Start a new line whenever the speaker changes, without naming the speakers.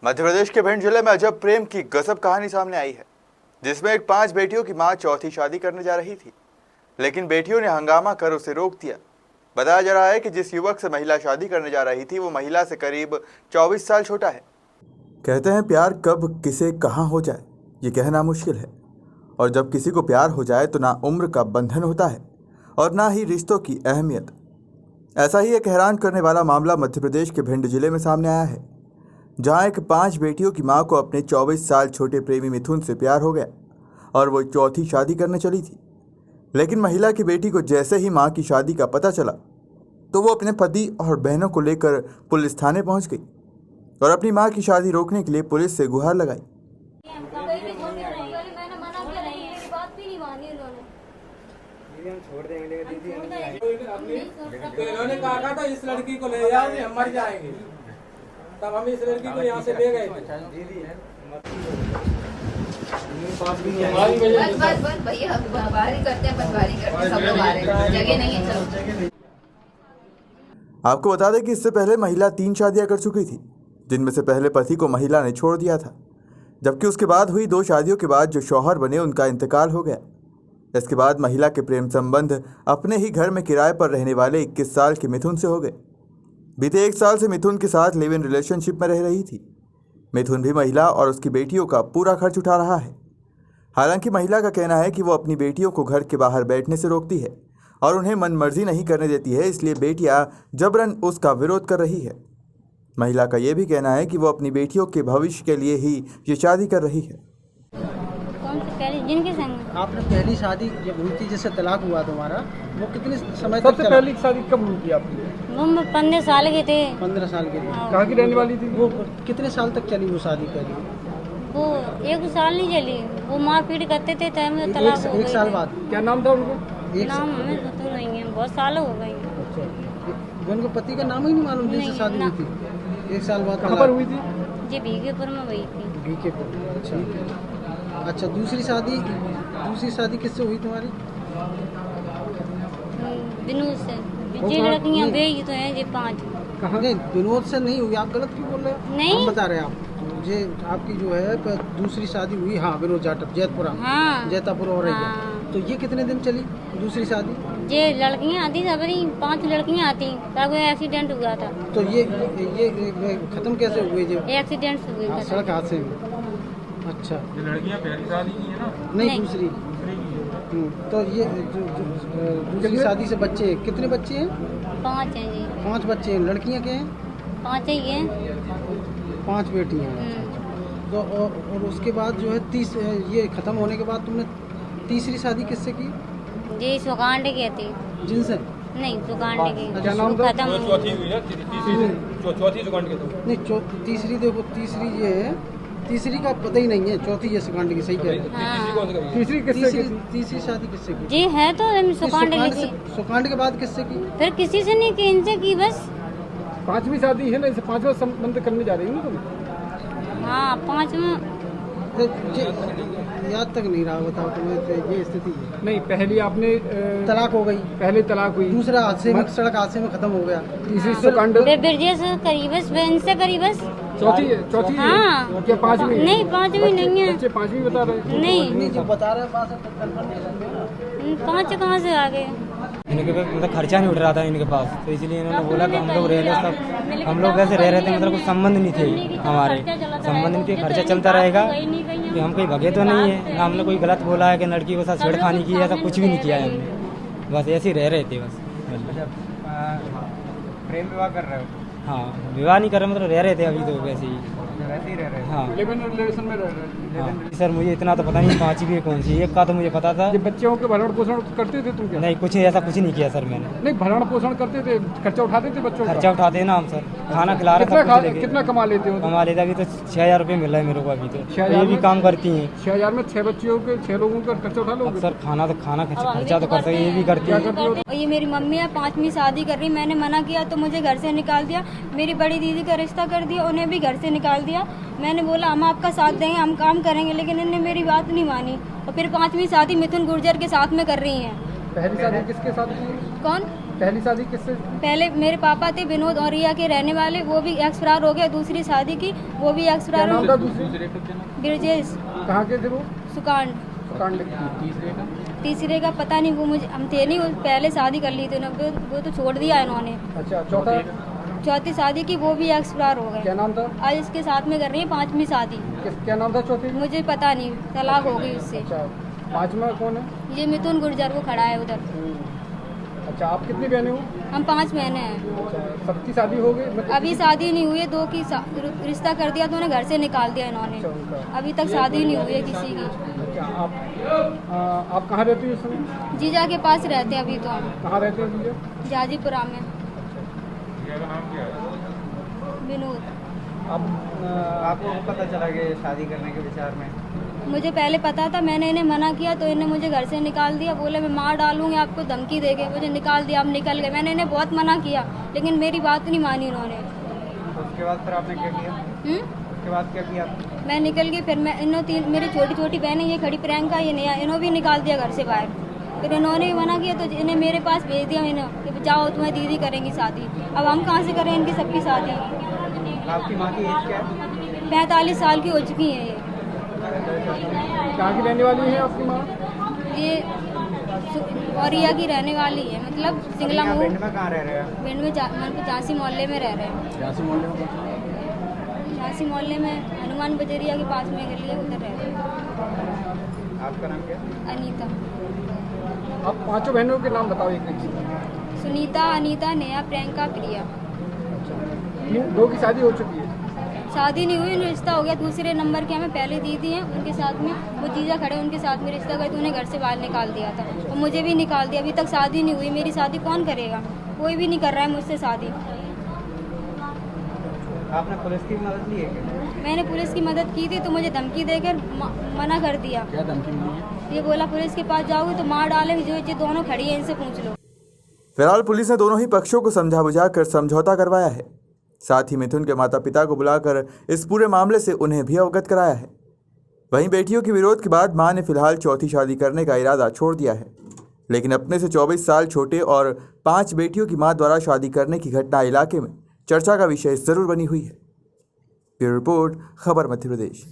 मध्य प्रदेश के भिंड जिले में अजब प्रेम की गजब कहानी सामने आई है, जिसमें एक 5 बेटियों की मां चौथी शादी करने जा रही थी, लेकिन बेटियों ने हंगामा कर उसे रोक दिया। बताया जा रहा है कि जिस युवक से महिला शादी करने जा रही थी वो महिला से करीब 24 साल छोटा है। कहते हैं प्यार कब किसे कहाँ हो जाए ये कहना मुश्किल है, और जब किसी को प्यार हो जाए तो ना उम्र का बंधन होता है और ना ही रिश्तों की अहमियत। ऐसा ही एक हैरान करने वाला मामला मध्य प्रदेश के भिंड जिले में सामने आया है, जहां एक 5 बेटियों की मां को अपने 24 साल छोटे प्रेमी मिथुन से प्यार हो गया और वो चौथी शादी करने चली थी। लेकिन महिला की बेटी को जैसे ही मां की शादी का पता चला तो वो अपने पति और बहनों को लेकर पुलिस थाने पहुंच गई और अपनी मां की शादी रोकने के लिए पुलिस से गुहार लगाई।
छोड़ देंगे दीदी, तो इन्होंने कहा था इस लड़की को ले जाओ, हम मर जाएंगे, तब हम इस लड़की को यहाँ से ले गए दीदी।
आपको बता दें कि इससे पहले महिला 3 शादियां कर चुकी थी, जिनमें से पहले पति को महिला ने छोड़ दिया था, जबकि उसके बाद हुई 2 शादियों के बाद जो शौहर बने उनका इंतकाल हो गया। इसके बाद महिला के प्रेम संबंध अपने ही घर में किराए पर रहने वाले 21 साल के मिथुन से हो गए। बीते 1 साल से मिथुन के साथ लिव इन रिलेशनशिप में रह रही थी। मिथुन भी महिला और उसकी बेटियों का पूरा खर्च उठा रहा है। हालांकि महिला का कहना है कि वो अपनी बेटियों को घर के बाहर बैठने से रोकती है और उन्हें मनमर्जी नहीं करने देती है, इसलिए बेटियां जबरन उसका विरोध कर रही है। महिला का ये भी कहना है कि वो अपनी बेटियों के भविष्य के लिए ही ये शादी कर रही है।
जिनके संग
आपने पहली शादी जब हुई थी, जैसे तलाक हुआ तुम्हारा, वो कितने समय तक
सबसे पहली शादी कब हुई थी आपकी?
वो 15 साल के थे।
15 साल के थे।
कहाँ की रहने वाली थी?
वो कितने साल तक चली वो शादी पहली?
वो 1 साल नहीं चली, वो मारपीट करते थे तब तलाक हो गई।
1 साल बाद।
क्या नाम था उनको?
नाम हमें पता नहीं है, बहुत साल हो गए।
अच्छा, उनको पति का नाम ही नहीं मालूम जिससे शादी हुई थी? 1 साल बाद।
कहाँ पर हुई थी?
ये भीखेपुर में हुई थी।
भीखेपुर। अच्छा, दूसरी शादी किससे हुई तुम्हारी?
विनोद से। ये लड़कियां बेई तो हैं ये 5।
कहाँ? नहीं, विनोद से नहीं हुई। आप गलत क्यों बोल रहे हो?
नहीं,
हम बता रहे हैं आप। ये आपकी जो है दूसरी शादी हुई, हाँ, विनोद जाटव, जैतपुरा।
हाँ,
जैतापुर और
हाँ।
तो ये कितने दिन चली दूसरी शादी?
ये लड़कियां आती सबरी 5 लड़कियां आती, तब एक्सीडेंट हुआ था।
तो ये खत्म कैसे हुए? जो
एक्सीडेंट से हुई था।
सड़क हादसे में। अच्छा,
ये लड़कियां पहली शादी की है ना?
नहीं, दूसरी। तो ये दूसरी शादी से बच्चे कितने बच्चे हैं?
5 हैं जी।
5 बच्चे हैं। लड़कियां क्या हैं?
5 ही हैं।
5 बेटियां हैं। तो और उसके बाद जो है ये खत्म होने के बाद तुमने तीसरी शादी किससे की?
जी सुकांड की थी।
जिनसे?
नहीं, सुकांड की।
क्या नाम था?
खत्म
चौथी हुई है, चौथी सुकांड के तो
नहीं, तीसरी देखो, तीसरी ये है, तीसरी का पता ही नहीं है, चौथी ये सुकांड की। सही कह रहे हैं। तीसरी शादी किससे की?
जी है तो सुकांड की।
सुकांड के बाद किससे की?
फिर किसी से नहीं की, इनसे की बस।
5वीं शादी है ना, इसे 5वां संबंध करने जा रही है ना तुम?
हाँ, 5वां।
याद तक नहीं रहा, बताओ तुम्हें। तो ये स्थिति है।
नहीं, पहली आपने
तलाक हो गई,
पहले तलाक हुई,
दूसरा हादसे में, सड़क हादसे में खत्म हो गया,
तीसरी सुकांड,
फिर बिरजे से करी बस, इनसे करी बस।
चौथी
हाँ।
क्या 5वीं?
नहीं, 5वीं नहीं है।
बच्चे 5वीं बता रहे?
नहीं,
जो बता रहे हैं
5 कहाँ से आ गए?
इनके पास मतलब खर्चा नहीं उठ रहा था इनके पास, तो इसलिए इन्होंने बोला कि हम लोग रह रहे सब, हम लोग वैसे रह रहे थे, मतलब कुछ संबंध नहीं थे हमारे, संबंध नहीं थे, खर्चा चलता रहेगा कि हम कहीं भगे तो नहीं है ना, हमने कोई गलत बोला है कि लड़की के साथ छेड़खानी की है, ऐसा कुछ भी नहीं किया है हमने, बस ऐसे ही रह रहे थे बस।
प्रेम विवाह कर रहे हो?
हाँ, विवाह नहीं कर रहे, मतलब रह रहे थे अभी तो वैसे ही।
वैसे ही रह रहे हैं?
हाँ,
लिव इन रिलेशन में रह रहे हैं।
हाँ। सर मुझे इतना तो पता नहीं 5वीं कौन सी, एक का तो मुझे पता था।
ये बच्चों के भरण पोषण करते थे तुम क्या?
नहीं, कुछ ऐसा कुछ नहीं किया सर मैंने।
नहीं, भरण पोषण करते थे, खर्चा उठाते थे बच्चों का?
खर्चा उठाते हैं ना हम सर, खाना खिला रहे थे।
कितना कमा लेते हो?
कमा लेते अभी तो 6000 रुपये मिल रहा है मेरे को अभी तो। ये भी काम करती हैं।
6000 में 6 बच्चियों के 6 लोगों का खर्चा उठा लो
सर? खाना खर्चा तो करते हैं, ये भी करती है।
ये मेरी मम्मी है, 5वीं शादी कर रही, मैंने मना किया तो मुझे घर से निकाल दिया। मेरी बड़ी दीदी का रिश्ता कर दिया, उन्हें भी घर से निकाल दिया। मैंने बोला हम आपका साथ देंगे, हम काम करेंगे, लेकिन इन्होंने मेरी बात नहीं मानी और फिर 5वीं शादी मिथुन गुर्जर के साथ में कर रही हैं।
पहली शादी किसके साथ की?
कौन?
पहली शादी किससे?
पहले मेरे पापा थे विनोद औरिया के रहने वाले, वो भी एक्स फरार हो गए। दूसरी शादी की, वो भी एक्स
क्या
फरार हो
नाम था
गए।
दूसरे?
ब्रजेश
कहाँ के थे वो?
सुकांड।
सुकांड।
तीसरे का पता नहीं, वो मुझे हम थे नहीं, वो पहले शादी कर ली थी ना, वो तो छोड़ दिया इन्होंने।
अच्छा, चौथा?
चौथी शादी की, वो भी एक्स फरार हो
क्या
गए।
नाम था?
आज इसके साथ में कर रही है 5वीं शादी।
क्या नाम था चौथे?
मुझे पता नहीं, तलाक हो गई उससे।
अच्छा, 5वां कौन है?
ये मिथुन गुर्जर, वो खड़ा है उधर।
अच्छा, आप कितनी बहनें हो?
हम 5 बहनें हैं।
अच्छा, सबकी शादी हो गई? मतलब
अभी शादी नहीं हुई है, 2 की रिश्ता कर दिया तो उन्हें घर से निकाल दिया इन्होंने।
अच्छा, उनका।
अभी तक शादी नहीं हुई है किसी की।
अच्छा, आप कहाँ रहती हो इस समय?
जीजा के पास रहते हैं अभी तो हम,
कहाँ रहते हैं भैया?
जाजीपुरा में। विनोद।
आप
आपको पता चला कि शादी करने के विचार में?
मुझे पहले पता था, मैंने इन्हें मना किया तो इन्हें मुझे घर से निकाल दिया। बोले मैं मार डालूंगी आपको, धमकी देके मुझे निकाल दिया। अब निकल गए। मैंने इन्हें बहुत मना किया लेकिन मेरी बात नहीं मानी इन्होंने।
उसके बाद फिर आपने क्या किया? उसके बाद क्या किया?
मैं निकल गई। फिर मैं मेरी छोटी छोटी बहनें, ये खड़ी प्रियंका, ये नया, इन्हों भी निकाल दिया घर से बाहर। फिर इन्होंने भी मना किया तो इन्हें मेरे पास भेज दिया इन्हें कि जाओ तुम्हें दीदी करेंगी शादी। अब हम कहाँ से करें इनकी सबकी शादी?
आपकी माँ की एज क्या है?
45 साल की हो चुकी हैं ये।
कहाँ की रहने वाली है आपकी माँ?
ये औरिया की रहने वाली है, मतलब सिंगला
यहाँ
मुँह।
पिंड में कहाँ रह रहे हैं?
पिंड में झांसी मोहल्ले में रह रहे हैं।
झांसी मोहल्ले में?
झांसी मोहल्ले में हनुमान बजरिया के पास में गली है, उधर रह रहे हैं।
आपका नाम क्या है?
अनीता।
आप 5 बहनों के नाम बताओ एक एक।
सुनीता, अनीता, नेहा, प्रियंका, प्रिया।
2 की शादी हो चुकी है?
शादी नहीं हुई, उन्हें रिश्ता हो गया। दूसरे नंबर के हमें पहले दीदी हैं, उनके साथ में वो जीजा खड़े, उनके साथ में रिश्ता कर, तो उन्हें घर से बाहर निकाल दिया था और मुझे भी निकाल दिया। अभी तक शादी नहीं हुई। मेरी शादी कौन करेगा? कोई भी नहीं कर रहा है मुझसे शादी।
आपने पुलिस की मदद ली है क्या?
मैंने पुलिस की मदद की थी तो मुझे धमकी देकर मना कर दिया।
क्या धमकी मिली है?
ये बोला पुलिस के पास जाओगे तो मार डालेंगे। जो ये दोनों खड़ी है इनसे पूछ लो।
फिलहाल पुलिस ने दोनों ही पक्षों को समझा बुझा कर समझौता करवाया है। साथ ही मिथुन के माता पिता को बुलाकर इस पूरे मामले से उन्हें भी अवगत कराया है। वहीं बेटियों के विरोध के बाद मां ने फिलहाल चौथी शादी करने का इरादा छोड़ दिया है, लेकिन अपने से 24 साल छोटे और 5 बेटियों की मां द्वारा शादी करने की घटना इलाके में चर्चा का विषय जरूर बनी हुई है। ब्यूरो रिपोर्ट, खबर मध्य प्रदेश।